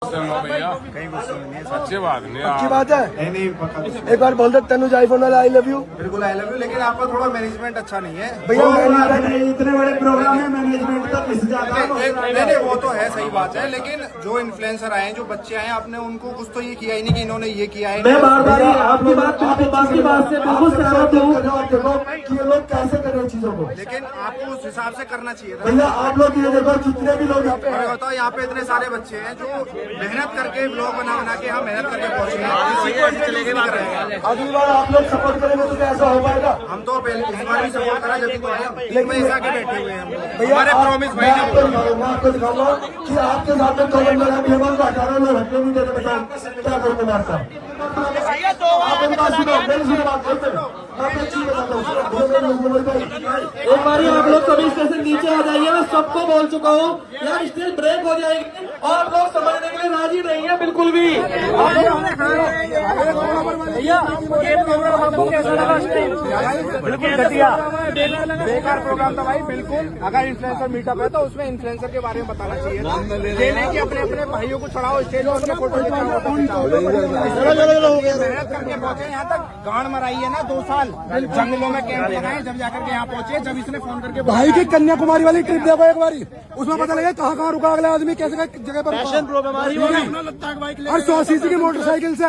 भैया कहीं गुस्सा नहीं है, अच्छी बात नहीं अच्छी बात है। नहीं पक्का एक बार बोल दे तनुज आईफोन वाला आई लव यू। बिल्कुल आई लव यू, लेकिन आपका थोड़ा मैनेजमेंट अच्छा नहीं है भैया इतने बड़े प्रोग्राम में मैनेजमेंट तो पिस जाता है। नहीं वो तो है, सही बात है, लेकिन जो इन्फ्लुएंसर आए हैं, जो बच्चे आए हैं, आपने उनको कुछ तो ये किया ही नहीं कि इन्होंने ये किया है। मैं बार बार आपकी बात से बिल्कुल सहमत हूँ कि ये लोग कैसे कर रहे हैं चीजों को, लेकिन आपको उस हिसाब से करना चाहिए था। भैया आप लोग ये देखो जितने भी लोग यहाँ पे मैं हैं, बताओ, यहाँ पे इतने सारे बच्चे हैं जो मेहनत करके ब्लॉग बना बना के यहाँ मेहनत करके पहुंचे हैं, किसी को ऐसे चले गए। अगली बार आप लोग सपोर्ट करेंगे तो कैसा हो पाएगा। हम तो पहले इस बार भी सपोर्ट करा, जब तो आया 3 बजे से आके बैठे हुए हैं हम लोग। भैया हमारे प्रॉमिस भाई ने मैं आपको दिखाऊंगा कि आपके साथ में 2 बंदे हैं, मेहमान को 18 लोग हटने नहीं देते। बताओ क्या करूँगा मैं आपका। आप मेरी बात सुनो, मेरी सुनो बात बोलते हैं। मैं आपको एक चीज बताता हूँ, एक बार आप लोग सभी स्टेशन नीचे आ जाइए। मैं सबको बोल चुका हूँ यार, स्टेज ब्रेक हो जाएगी और लोग समझने के लिए राजी नहीं है बिल्कुल भी। भैया ये प्रोग्राम आपको कैसा लगा? बिल्कुल घटिया, बेकार प्रोग्राम था भाई, बिल्कुल। अगर इन्फ्लुएंसर मीटअप है तो उसमें इन्फ्लुएंसर के बारे में बताना चाहिए था। ये नहीं कि अपने अपने भाइयों को चढ़ाओ स्टेज और उनके फोटो मेहनत करके पहुंचे यहाँ तक। गांड मराई है ना 2 साल जंगलों में कैंप लगाए, जब जाकर के यहाँ पहुंचे, जब इसने फोन करके भाई की कन्याकुमारी वाली ट्रिप देखो एक बारी, उसमें पता लगा कहाँ कहाँ रुका अगला आदमी, कैसे जगह पर और 100 की मोटरसाइकिल से।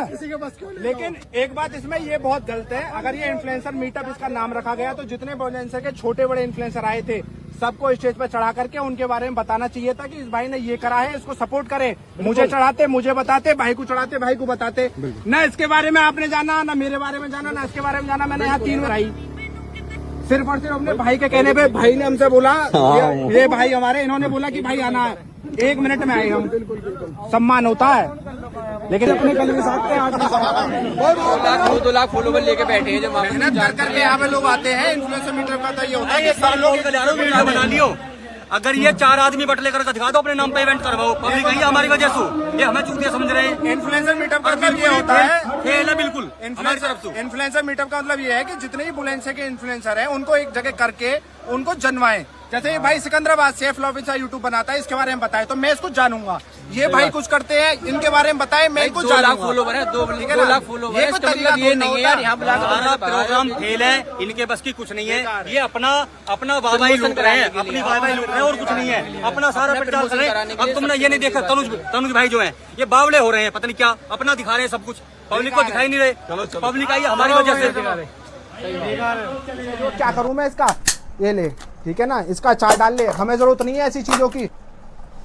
लेकिन एक बात इसमें ये बहुत गलत है, अगर ये इन्फ्लुएंसर मीटअप इसका नाम रखा गया तो जितने इन्फ्लुएंसर के छोटे बड़े इन्फ्लुएंसर आए थे सबको स्टेज पर चढ़ा करके उनके बारे में बताना चाहिए था कि इस भाई ने ये करा है, इसको सपोर्ट करे। मुझे चढ़ाते, मुझे बताते, भाई को चढ़ाते, भाई को बताते। न इसके बारे में आपने जाना, न मेरे बारे में जाना, न इसके बारे में जाना। मैंने यहाँ 3 बार आई, सिर्फ और सिर्फ अपने भाई के कहने पे। भाई ने हमसे बोला, ये भाई हमारे, इन्होंने बोला कि भाई आना है, 1 मिनट में आए हम। सम्मान होता है, लेकिन अपने कल के साथ 2 लाख फॉलोवर लेके बैठे हैं, जो मेहनत कर करके यहाँ पे लोग आते हैं। इन्फ्लुएंसर मीटर का तो ये होता है कि सब लोग बना लियो। अगर ये 4 आदमी बटले करके दिखा दो, अपने नाम पे इवेंट करवाओ। पब्लिक है हमारी वजह से, ये हमें चूतिया समझ रहे हैं। इन्फ्लुएंसर मीटअप का मतलब ये होता है, खेल है बिल्कुल हमारी तरफ से। इन्फ्लुएंसर मीटअप का मतलब ये है कि जितने भी बुलेंसर के इन्फ्लुएंसर हैं उनको एक जगह करके उनको जनवाएं। जैसे ये भाई सिकंदराबाद से फ्लॉपिन सा यूट्यूब बनाता है, इसके बारे में बताए तो मैं इसको जानूंगा। ये भाई कुछ करते हैं, इनके बारे में बताए, मैं इनको 2 लाख फॉलोवर है, 2 लाख फॉलोवर है। इसका मतलब ये नहीं है यार यहाँ हमारा प्रोग्राम फेल है, इनके बस की कुछ नहीं है। ये अपना वाहवाही लूट रहे हैं, अपनी वाहवाही लूट रहे हैं और कुछ नहीं है। अपना सारा प्रचार कर रहे हैं। अब तुमने ये नहीं देखा, तनुज भाई जो है ये बावले हो रहे हैं, पता नहीं क्या अपना दिखा रहे हैं सब कुछ, पब्लिक को दिखाई नहीं रहे। पब्लिक आई हमारी वजह से। क्या करूं मैं इसका, ये ले, ठीक है ना, इसका चार्ट डाल ले, हमें जरूरत नहीं है ऐसी चीजों की।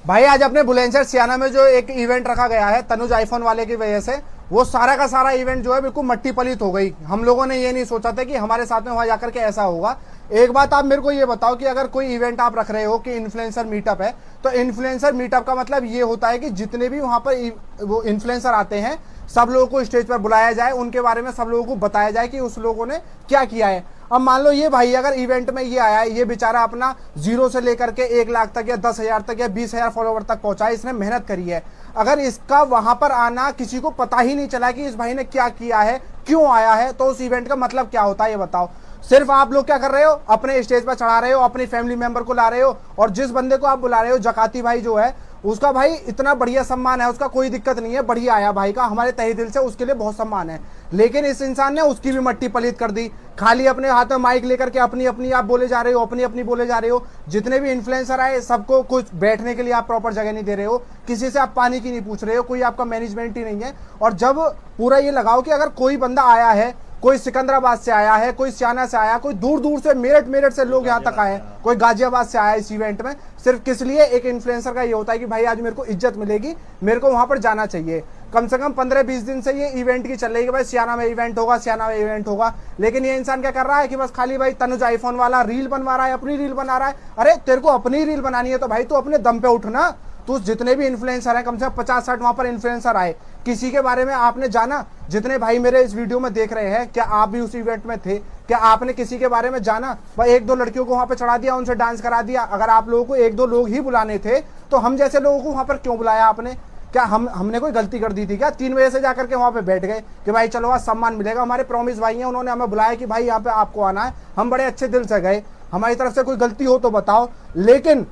भाई आज अपने बुलंदशहर सियाना में जो एक इवेंट रखा गया है तनुज आईफोन वाले की वजह से, वो सारा का सारा इवेंट जो है बिल्कुल मट्टी पलीत हो गई। हम लोगों ने ये नहीं सोचा था कि हमारे साथ में वहां जाकर के ऐसा होगा। एक बात आप मेरे को ये बताओ कि अगर कोई इवेंट आप रख रहे हो कि इन्फ्लुएंसर मीटअप है, तो इन्फ्लुएंसर मीटअप का मतलब ये होता है कि जितने भी वहां पर वो इन्फ्लुएंसर आते हैं सब लोगों को स्टेज पर बुलाया जाए, उनके बारे में सब लोगों को बताया जाए कि उस लोगों ने क्या किया है। अब मान लो ये भाई अगर इवेंट में ये आया है, ये बेचारा अपना 0 से लेकर के 1 लाख तक या 10,000 तक या 20,000 फॉलोवर तक पहुंचा है, इसने मेहनत करी है। अगर इसका वहां पर आना किसी को पता ही नहीं चला कि इस भाई ने क्या किया है, क्यों आया है, तो उस इवेंट का मतलब क्या होता है ये बताओ। सिर्फ आप लोग क्या कर रहे हो, अपने स्टेज पर चढ़ा रहे हो, अपनी फैमिली मेंबर को ला रहे हो, और जिस बंदे को आप बुला रहे हो जकाती भाई जो है, उसका भाई इतना बढ़िया सम्मान है, उसका कोई दिक्कत नहीं है, बढ़िया आया भाई का, हमारे तहे दिल से उसके लिए बहुत सम्मान है। लेकिन इस इंसान ने उसकी भी मट्टी पलीत कर दी। खाली अपने हाथ में माइक लेकर के अपनी अपनी आप बोले जा रहे हो, अपनी अपनी बोले जा रहे हो। जितने भी इन्फ्लुएंसर आए सबको कुछ बैठने के लिए आप प्रॉपर जगह नहीं दे रहे हो, किसी से आप पानी की नहीं पूछ रहे हो, कोई आपका मैनेजमेंट ही नहीं है। और जब पूरा ये लगाओ कि अगर कोई बंदा आया है, कोई सिकंदराबाद से आया है, कोई सियाना से आया, कोई दूर दूर से मेरठ से लोग यहाँ तक आए हैं, कोई गाजियाबाद से आया इस इवेंट में, सिर्फ किस लिए, एक इन्फ्लुएंसर का ये होता है कि भाई आज मेरे को इज्जत मिलेगी, मेरे को वहां पर जाना चाहिए। कम से कम 15-20 दिन से ये इवेंट की चल रही है कि भाई सियाना में इवेंट होगा, सियाना में इवेंट होगा। लेकिन ये इंसान क्या कर रहा है कि बस खाली भाई तनुज आईफोन वाला रील बनवा रहा है, अपनी रील बना रहा है। अरे तेरे को अपनी रील बनानी है तो भाई तू अपने दम पे उठना। तो जितने भी इन्फ्लुएंसर हैं, कम से कम 50-60 वहां पर इन्फ्लुएंसर आए, किसी के बारे में आपने जाना? जितने भाई मेरे इस वीडियो में देख रहे हैं, क्या आप भी उस इवेंट में थे? क्या आपने किसी के बारे में जाना? भाई 1-2 लड़कियों को वहां पे चढ़ा दिया, उनसे डांस करा दिया। अगर आप लोगों को 1-2 लोग ही बुलाने थे तो हम जैसे लोगों को वहां पर क्यों बुलाया आपने? क्या हमने कोई गलती कर दी थी क्या? 3 बजे से जाकर के वहां पे बैठ गए कि भाई चलो आज सम्मान मिलेगा, हमारे प्रॉमिस भाई हैं, उन्होंने हमें बुलाया कि भाई यहाँ पे आपको आना है, हम बड़े अच्छे दिल से गए। हमारी तरफ से कोई गलती हो तो बताओ। लेकिन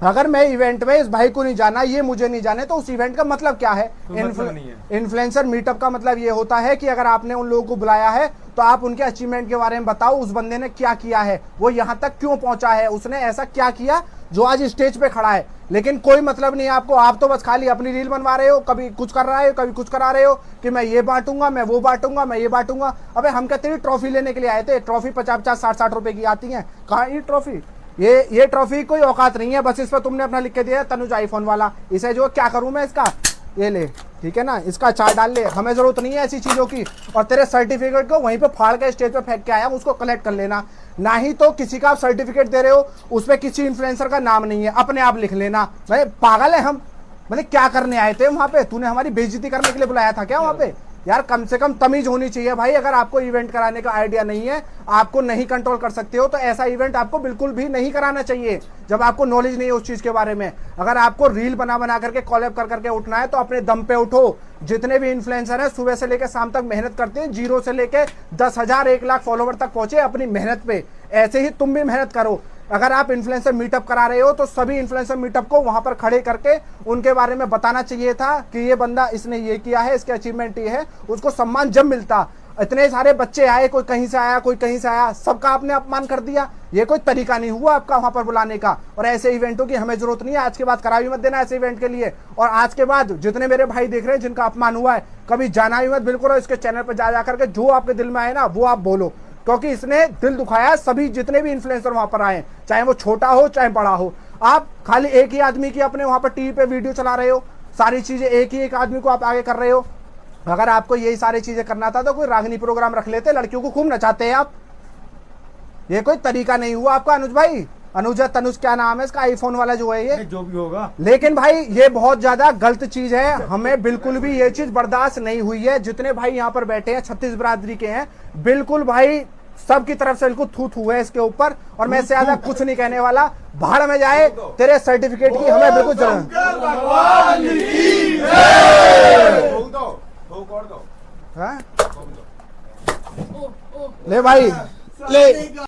अगर मैं इवेंट में इस भाई को नहीं जाना, ये मुझे नहीं जाने, तो उस इवेंट का मतलब क्या है? इन्फ्लुएंसर मीटअप का मतलब ये होता है कि अगर आपने उन लोगों को बुलाया है तो आप उनके अचीवमेंट के बारे में बताओ, उस बंदे ने क्या किया है, वो यहाँ तक क्यों पहुंचा है, उसने ऐसा क्या किया जो आज स्टेज पे खड़ा है। लेकिन कोई मतलब नहीं है आपको, आप तो बस खाली अपनी रील बनवा रहे हो, कभी कुछ कर रहे हो, कभी कुछ करा रहे हो कि मैं ये बांटूंगा, मैं वो बांटूंगा, मैं ये बांटूंगा। अबे हम कहते हैं ट्रॉफी लेने के लिए आए थे, ट्रॉफी 50-50 60-60 रुपए की आती है, कहाँ ये ट्रॉफी? ये ट्रॉफी कोई औकात नहीं है, बस इस पर तुमने अपना लिख के दिया तनुज आईफोन वाला। इसे जो क्या करूं मैं इसका, ये ले, ठीक है ना, इसका चार्ट डाल ले, हमें जरूरत नहीं है ऐसी चीजों की। और तेरे सर्टिफिकेट को वहीं पे फाड़ के स्टेज पे फेंक के आया, उसको कलेक्ट कर लेना। ना ही तो किसी का आप सर्टिफिकेट दे रहे हो उस पर किसी इन्फ्लुएंसर का नाम नहीं है, अपने आप लिख लेना। भाई पागल है हम, मतलब क्या करने आए थे वहां पे? तूने हमारी बेइज्जती करने के लिए बुलाया था क्या वहां पे? यार कम से कम तमीज होनी चाहिए भाई। अगर आपको इवेंट कराने का आइडिया नहीं है, आपको नहीं कंट्रोल कर सकते हो, तो ऐसा इवेंट आपको बिल्कुल भी नहीं कराना चाहिए जब आपको नॉलेज नहीं है उस चीज के बारे में। अगर आपको रील बना बना करके कॉलैब कर करके उठना है तो अपने दम पे उठो। जितने भी इन्फ्लुएंसर हैं सुबह से लेकर शाम तक मेहनत करते हैं, 0 से लेकर 10,000 1 लाख फॉलोवर तक पहुंचे अपनी मेहनत पे। ऐसे ही तुम भी मेहनत करो। अगर आप इन्फ्लुएंसर मीटअप करा रहे हो तो सभी इन्फ्लुएंसर मीटअप को वहां पर खड़े करके उनके बारे में बताना चाहिए था कि ये बंदा इसने ये किया है, इसके अचीवमेंट ये है, उसको सम्मान जब मिलता। इतने सारे बच्चे आए, कोई कहीं से आया, कोई कहीं से आया, सबका आपने अपमान कर दिया। ये कोई तरीका नहीं हुआ आपका वहां पर बुलाने का। और ऐसे इवेंटों की हमें जरूरत नहीं है। आज के बाद करा भी मत देना ऐसे इवेंट के लिए। और आज के बाद जितने मेरे भाई देख रहे हैं जिनका अपमान हुआ है, कभी जाना भी मत बिल्कुल। और इसके चैनल पर जा करके जो आपके दिल में आए ना वो आप बोलो, क्योंकि इसने दिल दुखाया सभी जितने भी इन्फ्लुएंसर वहां पर आए, चाहे वो छोटा हो चाहे बड़ा हो। आप खाली एक ही आदमी की अपने वहां पर टीवी पे वीडियो चला रहे हो, सारी चीजें एक आदमी को आप आगे कर रहे हो। अगर आपको यही सारी चीजें करना था तो कोई रागनी प्रोग्राम रख लेते, लड़कियों को खूब नचाते हैं आप। ये कोई तरीका नहीं हुआ आपका अनुज भाई। अनुज तनुज क्या नाम है इसका, आईफोन वाला जो है ये, जो भी होगा। लेकिन भाई ये बहुत ज्यादा गलत चीज है। हमें बिल्कुल भी ये चीज बर्दाश्त नहीं हुई है। जितने भाई यहाँ पर बैठे हैं 36 बरादरी के हैं, बिल्कुल भाई सबकी तरफ से बिल्कुल थू थू है इसके ऊपर। और मैं इससे ज्यादा कुछ नहीं कहने वाला। भाड़ में जाए तेरे सर्टिफिकेट की हमें बिल्कुल जरूरत। ले भाई ले।